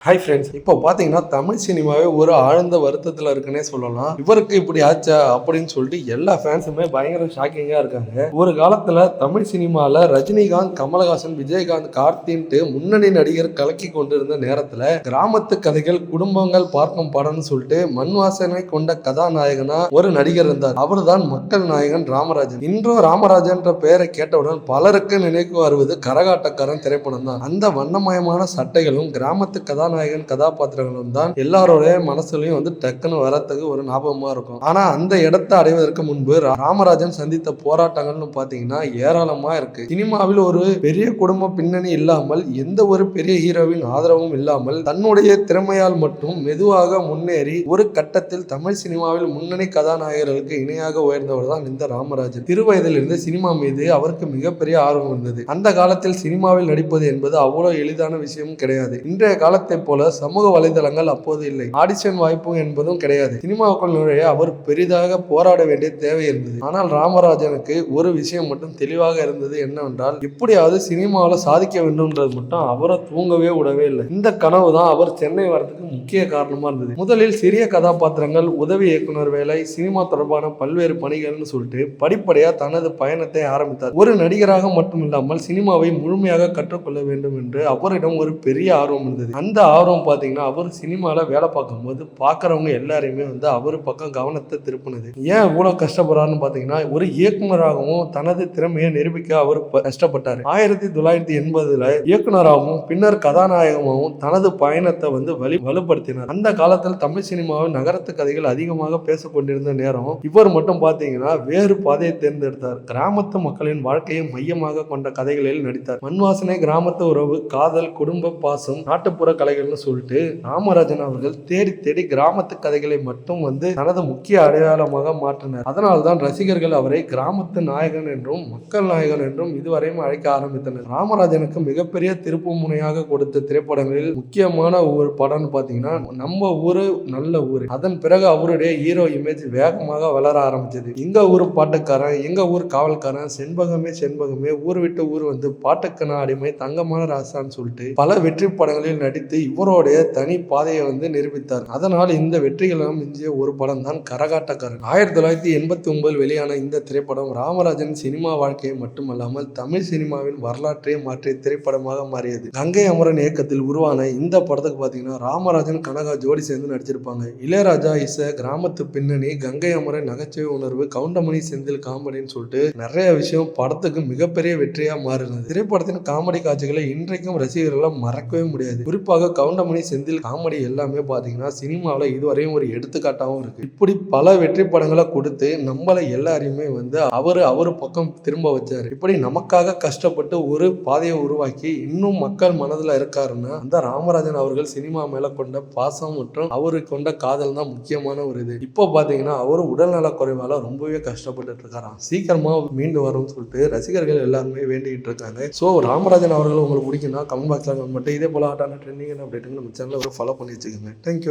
Hi friends, இப்போ பார்த்தீங்கன்னா தமிழ் சினிமாவே ஒரு ஆழ்ந்த வருத்தத்தில் இருக்குன்னே சொல்லலாம். இவருக்கு இப்படி ஆச்சா அப்படின்னு சொல்லிட்டு எல்லா ஃபேன்ஸுமே பயங்கர ஷாக்கிங்காக இருக்காங்க. ஒரு காலத்தில் தமிழ் சினிமாவில் ரஜினிகாந்த், கமலஹாசன், விஜயகாந்த், கார்த்தின்ட்டு முன்னணி நடிகர் கலக்கி கொண்டிருந்த நேரத்தில் கிராமத்து கதைகள், குடும்பங்கள் பார்க்கும் படம்னு சொல்லிட்டு மண் வாசனை கொண்ட கதாநாயகனா ஒரு நடிகர் இருந்தார். அவர் தான் மக்கள் நாயகன் ராமராஜன். இன்றும் ராமராஜன்ற பெயரை கேட்டவுடன் பலருக்கு நினைவு வருவது கரகாட்டக்காரன் திரைப்படம் தான். அந்த வண்ணமயமான சட்டைகளும் கிராமத்து கதாநாயகன் கதாபாத்திரங்களும் தான் எல்லாரோட மனசுலயும் டக்குன்னு வரத்துக்கு ஒரு ஞாபகமா இருக்கும். ஆனா அந்த இடத்தை அடைவதற்கு முன்பு ராமராஜன் சந்தித்த போராட்டங்கள்னு பாத்தீங்கன்னா ஏராளமா இருக்கு. சினிமாவில் ஒரு பெரிய குடும்ப பின்னணி இல்லாமல், எந்த ஒரு பெரிய ஹீரோவின் ஆதரவும் இல்லாமல், தன்னுடைய திறமையால் மட்டும் மெதுவாக முன்னேறி ஒரு கட்டத்தில் தமிழ் சினிமாவில் முன்னணி கதாநாயகர்களுக்கு இணையாக உயர்ந்தவர் தான் இந்த ராமராஜன். சிறுவயதிலிருந்து சினிமா மீது அவருக்கு மிகப்பெரிய ஆர்வம் இருந்தது. அந்த காலத்தில் சினிமாவில் நடிப்பது என்பது அவ்வளவு எளிதான விஷயமும் கிடையாது. இன்றைய காலத்தை போல சமூக வலைதளங்கள் அப்போது இல்லை. ஆடிஷன் வாய்ப்பு என்பதும் கிடையாது. சினிமாவுக்குள் நுழைய அவர் பெரிதாக போராட வேண்டிய தேவை இருந்தது. ஆனால் ராமராஜனுக்கு ஒரு விஷயம் மட்டும் தெளிவாக இருந்தது என்னவென்றால், எப்படியாவது சினிமாவில் சாதிக்க வேண்டும்ன்றது மட்டும் அவரை தூங்கவே விடவே இல்லை. இந்த கனவு தான் அவர் சென்னை வரதுக்கு முக்கிய காரணமா இருந்தது. முதலில் சிறிய கதாபாத்திரங்கள், உதவி இயக்குனர் வேலை, சினிமா தொடர்பான பல்வேறு பணிகள்னு சொல்லிட்டு படிப்படியா தனது பயணத்தை ஆரம்பித்தார். ஒரு நடிகராக மட்டும் இல்லாமல் சினிமாவை முழுமையாக கற்றுக்கொள்ள வேண்டும் என்று அவரிடம் ஒரு பெரிய ஆர்வம் இருந்தது. அந்த ஆர்வம் பார்த்தீங்கன்னா அவர் சினிமாவில் வேலை பார்க்கும்போது பார்க்குறவங்க எல்லாரையுமே அவர் பக்கம் கவனத்தை திருப்பினது. ஏன் இவ்வளோ கஷ்டப்படுறாருன்னு பார்த்தீங்கன்னா, ஒரு இயக்குனராகவும் தனது திறமையை நிரூபிக்க அவர் கஷ்டப்பட்டார். 1980 இயக்குனராகவும் பின்னர் கதாநாயகமாகவும் தனது பயணத்தை வலுப்படுத்தினார். அந்த காலத்தில் தமிழ் சினிமாவில் நகரத்து கதைகள் அதிகமாக பேசிக் கொண்டிருந்த நேரம் இவர் மட்டும் பார்த்தீங்கன்னா வேறு பாதையை தேர்ந்தெடுத்தார். கிராமத்து மக்களின் வாழ்க்கையை மையமாக கொண்ட கதைகளில் நடித்தார். மண்வாசனை, கிராமத்து உறவு, காதல், குடும்ப பாசம், நாட்டுப்புற கலைகள்னு சொல்லிட்டு ராமராஜன் அவர்கள் தேடி தேடி கிராமத்து கதைகளை மட்டும் தனது முக்கிய அடையாளமாக மாற்றினார். அதனால்தான் ரசிகர்கள் அவரை கிராமத்து நாயகன் என்றும் மக்கள் நாயகன் என்றும் இதுவரையும் அழைக்க ஆரம்பித்தனர். ராமராஜனுக்கு மிகப்பெரிய திருப்பு முனையாக கொடுத்த திரைப்படங்களில் முக்கியமான ஒரு படம் பார்த்தீங்கன்னா நம்ம ஊரு நல்ல ஊரு. அதன் பிறகு அவருடைய ஹீரோ இமேஜ் வேகமாக வளர ஆரம்பிச்சது. எங்க ஊர் பாட்டுக்காரன், எங்க ஊர் காவல்காரன், செண்பகமே செண்பகமே, ஊர் விட்டு ஊர் பாட்டுக்கு நான் அடிமை, தங்கமான ராசான்னு சொல்லிட்டு பல வெற்றி படங்களில் நடித்து இவருடைய தனி பாதையை நிரூபித்தார். அதனால் இந்த வெற்றிகளும் மிஞ்சிய ஒரு படம் தான் கரகாட்டக்காரன். 1989 வெளியான இந்த திரைப்படம் ராமராஜன் சினிமா வாழ்க்கையை மட்டுமல்லாமல் தமிழ் சினிமாவின் வரலாற்றை மாற்றிய திரைப்படமாக மாறியது. கங்கை அமரன் இயக்கத்தில் உருவான இந்த படத்துக்கு பார்த்தீங்கன்னா ராமராஜன், கனகா ஜோடி சேர்ந்து நடிச்சிருப்பாங்க. இளையராஜா இசை, கிராமத்து பின்னணி, கங்கை அமரன் நகைச்சுவை உணர்வு, கவுண்டமணி செந்தில் காமெடின்னு சொல்லிட்டு நிறைய விஷயம் படத்துக்கு மிகப்பெரிய வெற்றியா மாறினது. திரைப்படத்தின் காமெடி காட்சிகளை இன்றைக்கும் ரசிகர்களால் மறக்கவே முடியாது. குறிப்பாக கவுண்டமணி செந்தில் காமெடி எல்லாமே பார்த்தீங்கன்னா சினிமாவில் இதுவரையும் ஒரு எடுத்துக்காட்டாகவும் இருக்கு. இப்படி பல வெற்றி படங்களை கொடுத்து நம்மளை எல்லாரையுமே அவரு பக்கம் திரும்ப வச்சாரு. இப்படி நமக்காக கஷ்டப்பட்டு ஒரு பாதையை உருவாக்கி இன்னும் மக்கள் மனதில் இருக்காருன்னா அந்த ராமராஜன் அவர்கள் சினிமா மேல கொண்ட பாசம் மற்றும் அவருக்கு கொண்ட காதல் தான் முக்கியமான ஒரு இது. இப்போ பார்த்தீங்கன்னா அவரு உடல்நல குறைவால ரொம்பவே கஷ்டப்பட்டு இருக்காராம். சீக்கிரமா மீண்டு வரும்னு சொல்லிட்டு ரசிகர்கள் எல்லாருமே வேண்டிக்கிட்டு இருக்காங்க. ஸோ ராமராஜன் அவர்கள் உங்களுக்கு பிடிக்குன்னா கமெண்ட் பாக்ஸ்ல கமெண்ட். இதே போல ஆட்டான ட்ரெண்டிங் அப்டேட்டுங்க நம்ம சேனலை ஃபாலோ பண்ணி வச்சுக்கோங்க. தேங்க்யூ.